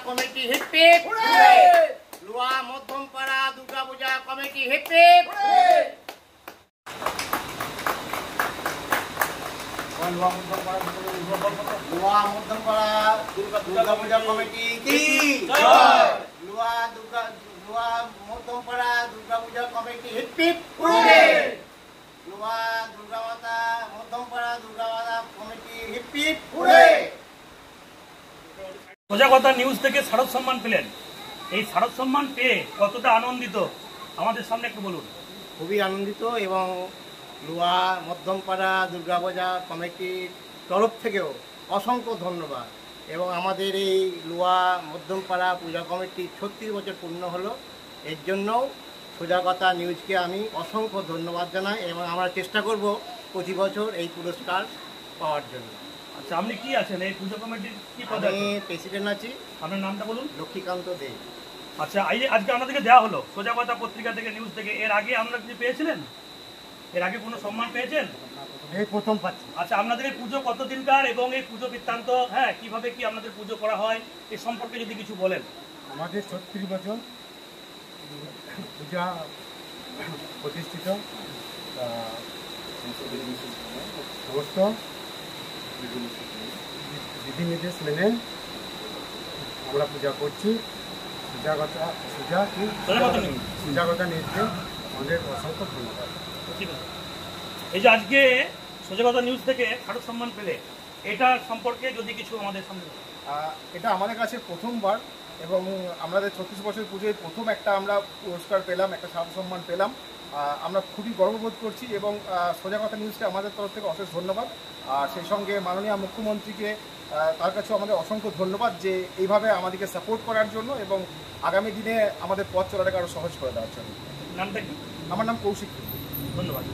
Committee hip hip, লুয়া Madhyampara Durga Puja committee hip hip, লুয়া Madhyampara Durga Puja committee কি, লুয়া মধ্যমপাড়া দুর্গাপূজা কমিটি হিপিপ, লুয়া দুর্গামাতা মধ্যমপাড়া দুর্গামাতা কমিটি হিপিপ। প্রজাগতা নিউজ থেকে শারদ সম্মান পেলেন, এই শারদ সম্মান পেয়ে কতটা আনন্দিত আমাদের সামনে একটু বলুন। খুবই আনন্দিত এবং লুয়া মধ্যমপাড়া দুর্গাপূজা কমিটির তরফ থেকেও অসংখ্য ধন্যবাদ। এবং আমাদের এই লুয়া মধ্যমপাড়া পূজা কমিটির 36 বছর পূর্ণ হলো, এর জন্যও প্রজাগতা নিউজকে আমি অসংখ্য ধন্যবাদ জানাই এবং আমরা চেষ্টা করব প্রতি বছর এই পুরস্কার পাওয়ার জন্য। আচ্ছা, আপনি কি আছেন এই পুজো কমিটির কি পদে? আমি প্রেসিডেন্ট আছি। আপনার নামটা বলুন। লক্ষ্মীকান্ত দে। আচ্ছা, আজকে আপনাদেরকে দেওয়া হলো প্রজাগতা পত্রিকা থেকে, নিউজ থেকে। এর আগে আপনারা কিছু পেয়েছিলেন? এর আগে কোনো সম্মান পেয়েছেন? এই প্রথম পাচ্ছি। আচ্ছা, আপনাদের এই পুজো কতদিনকার এবং এই পুজো বৃত্তান্ত, কিভাবে কি আপনাদের পুজো করা হয় এই সম্পর্কে যদি কিছু বলেন। আমাদের 36 বছর পূজা প্রতিষ্ঠিত, সমস্ত বিধিনির্দেশ মেনে আমরা পূজা করছি। পূজাগতা নিউজকে আমাদের অসংখ্য ধন্যবাদ। ঠিক আছে, এই যে আজকে প্রজাগতা নিউজ থেকে শারদ সম্মান পেলে, এটা সম্পর্কে যদি কিছু আমাদের সামনে। এটা আমাদের কাছে প্রথমবার এবং আমাদের 36 বছর পুজোয় প্রথম একটা আমরা পুরস্কার পেলাম, একটা শারদ সম্মান পেলাম। আমরা খুবই গর্ববোধ করছি এবং প্রজাগতা নিউজকে আমাদের তরফ থেকে অশেষ ধন্যবাদ। আর সেই সঙ্গে মাননীয় মুখ্যমন্ত্রীকে, তার কাছেও আমাদের অসংখ্য ধন্যবাদ যে এইভাবে আমাদেরকে সাপোর্ট করার জন্য এবং আগামী দিনে আমাদের পথ চলাটাকে আরও সহজ করে দেওয়ার জন্য। নামটা কি? আমার নাম কৌশিক। ধন্যবাদ।